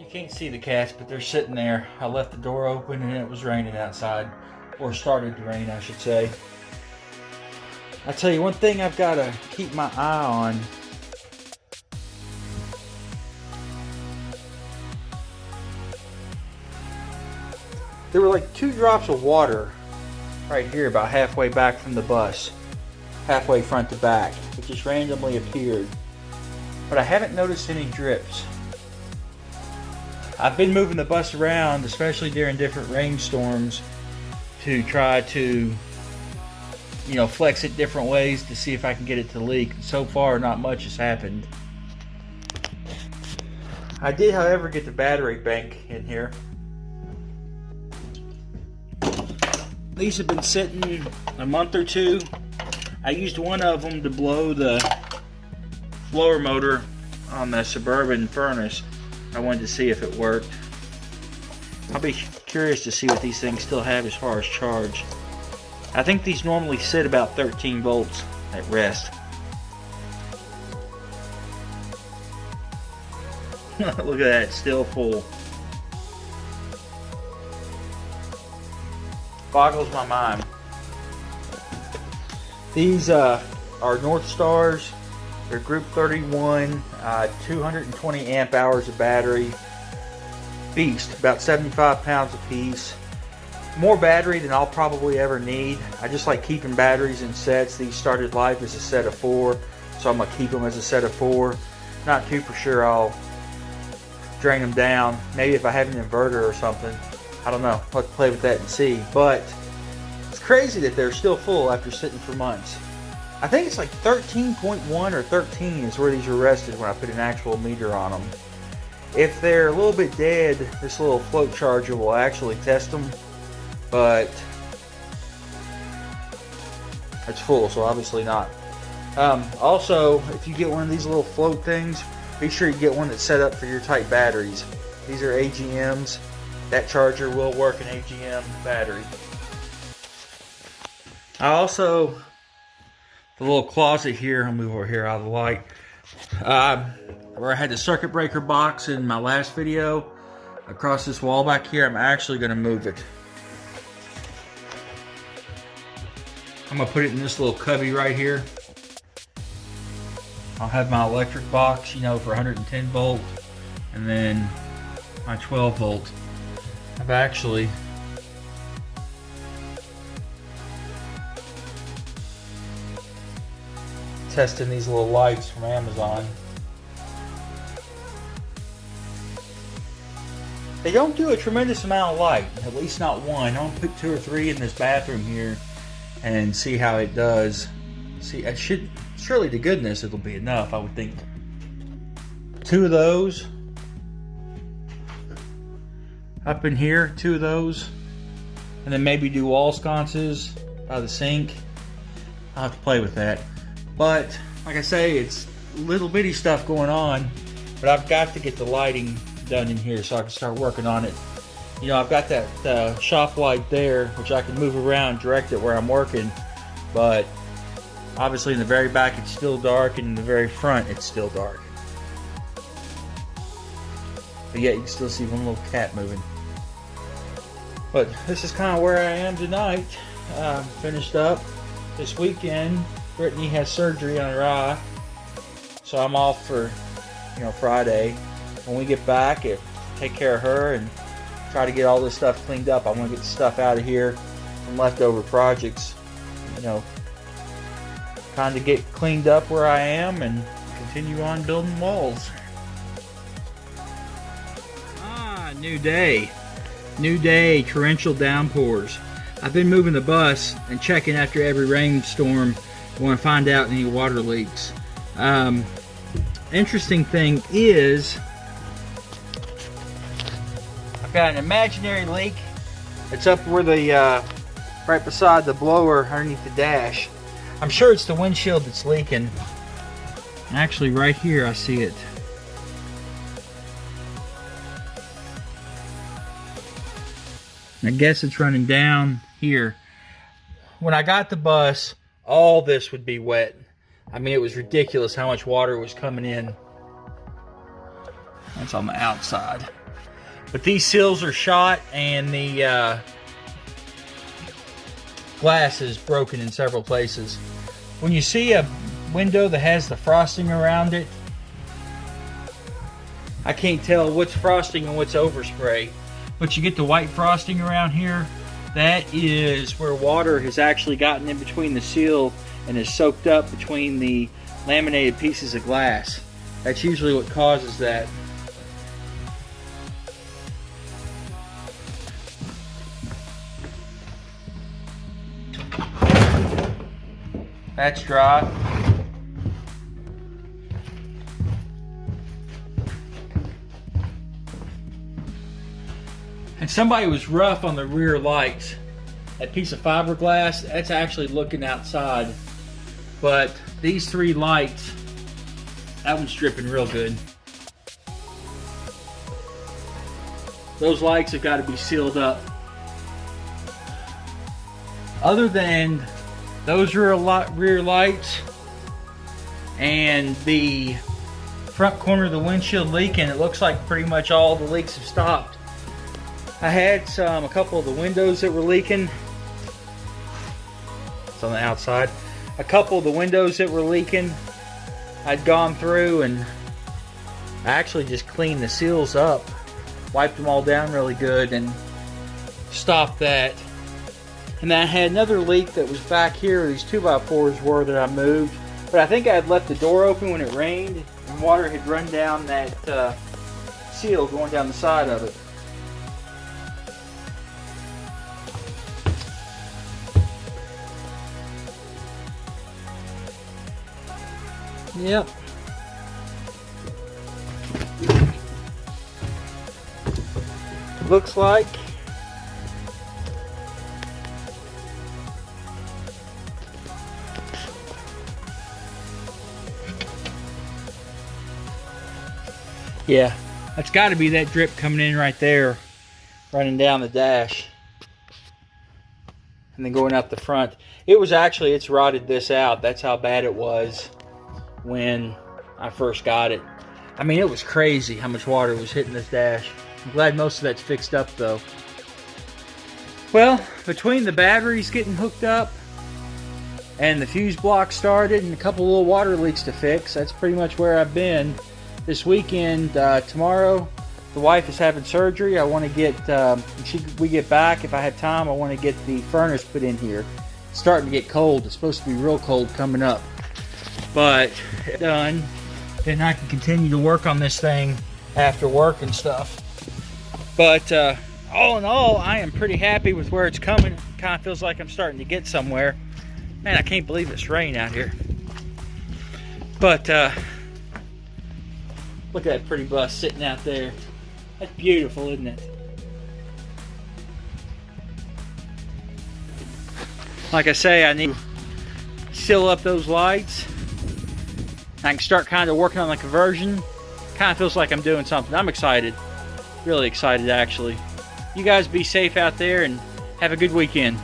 can't see the cats, but they're sitting there. I left the door open and it was raining outside. Or started to rain, I should say. I tell you one thing I've got to keep my eye on. There were like 2 drops of water right here about halfway back from the bus. Halfway front to back. It just randomly appeared. But I haven't noticed any drips. I've been moving the bus around, especially during different rainstorms, to try to, you know, flex it different ways to see if I can get it to leak. So far, not much has happened. I did, however, get the battery bank in here. These have been sitting a month or 2. I used one of them to blow the blower motor on the Suburban furnace. I wanted to see if it worked. I'll be curious to see what these things still have as far as charge. I think these normally sit about 13 volts at rest. Look at that, it's still full. Boggles my mind. These are North Stars. They're Group 31, 220 amp hours of battery. Beast, about 75 pounds a piece. More battery than I'll probably ever need. I just like keeping batteries in sets. These started life as a set of 4, so I'm going to keep them as a set of 4. Not too for sure I'll drain them down. Maybe if I have an inverter or something. I don't know. Let's play with that and see. But it's crazy that they're still full after sitting for months. I think it's like 13.1 or 13 is where these were rested when I put an actual meter on them. If they're a little bit dead, this little float charger will actually test them. But it's full, so obviously not. Also, if you get one of these little float things, be sure you get one that's set up for your type batteries. These are AGMs. That charger will work an AGM battery. I also, the little closet here, I'll move over here out of the light, where I had the circuit breaker box in my last video, across this wall back here, I'm actually going to move it. I'm going to put it in this little cubby right here. I'll have my electric box, you know, for 110 volt, and then my 12 volt. I've actually testing these little lights from Amazon. They don't do a tremendous amount of light, at least not one. I'm gonna put 2 or 3 in this bathroom here and see how it does. See, I should, surely to goodness it'll be enough, I would think. 2 of those. Up in here, 2 of those. And then maybe do wall sconces by the sink. I'll have to play with that. But, like I say, it's little bitty stuff going on. But I've got to get the lighting done in here so I can start working on it. You know, I've got that shop light there, which I can move around, direct it where I'm working. But, obviously in the very back it's still dark, and in the very front it's still dark. But yet you can still see one little cat moving. But this is kind of where I am tonight. Finished up this weekend. Brittany has surgery on her eye, so I'm off for, you know, Friday. When we get back, take care of her and try to get all this stuff cleaned up. I want to get the stuff out of here from leftover projects. You know, kind of get cleaned up where I am and continue on building walls. New day. New day, torrential downpours. I've been moving the bus and checking after every rainstorm. I want to find out any water leaks. Interesting thing is, I've got an imaginary leak. It's up where the, right beside the blower underneath the dash. I'm sure it's the windshield that's leaking. Actually, right here I see it. I guess it's running down here. When I got the bus, all this would be wet. I mean, it was ridiculous how much water was coming in. That's on the outside. But these seals are shot, and the glass is broken in several places. When you see a window that has the frosting around it, I can't tell what's frosting and what's overspray. But you get the white frosting around here, that is where water has actually gotten in between the seal and is soaked up between the laminated pieces of glass. That's usually what causes that. That's dry. And somebody was rough on the rear lights. That piece of fiberglass, that's actually looking outside. But these three lights, that one's dripping real good. Those lights have got to be sealed up. Other than those rear lights and the front corner of the windshield leaking, it looks like pretty much all the leaks have stopped. I had a couple of the windows that were leaking. It's on the outside. A couple of the windows that were leaking, I'd gone through and I actually just cleaned the seals up, wiped them all down really good and stopped that. And then I had another leak that was back here, these 2x4s were, that I moved. But I think I had left the door open when it rained and water had run down that seal going down the side of it. Yep. Looks like yeah, that's got to be that drip coming in right there, running down the dash and then going up the front. It was actually, it's rotted this out. That's how bad it was when I first got it. I mean, it was crazy how much water was hitting this dash. I'm glad most of that's fixed up though. Well, between the batteries getting hooked up and the fuse block started and a couple little water leaks to fix, that's pretty much where I've been this weekend. Tomorrow the wife is having surgery. I want to get we get back, if I have time, I want to get the furnace put in here. It's starting to get cold. It's supposed to be real cold coming up. But done, then I can continue to work on this thing after work and stuff. But all in all, I am pretty happy with where it's coming. It kind of feels like I'm starting to get somewhere. Man, I can't believe it's rain out here. But look at that pretty bus sitting out there. That's beautiful, isn't it? Like I say, I need to seal up those lights. I can start kind of working on the conversion. Kind of feels like I'm doing something. I'm excited. Really excited, actually. You guys be safe out there and have a good weekend.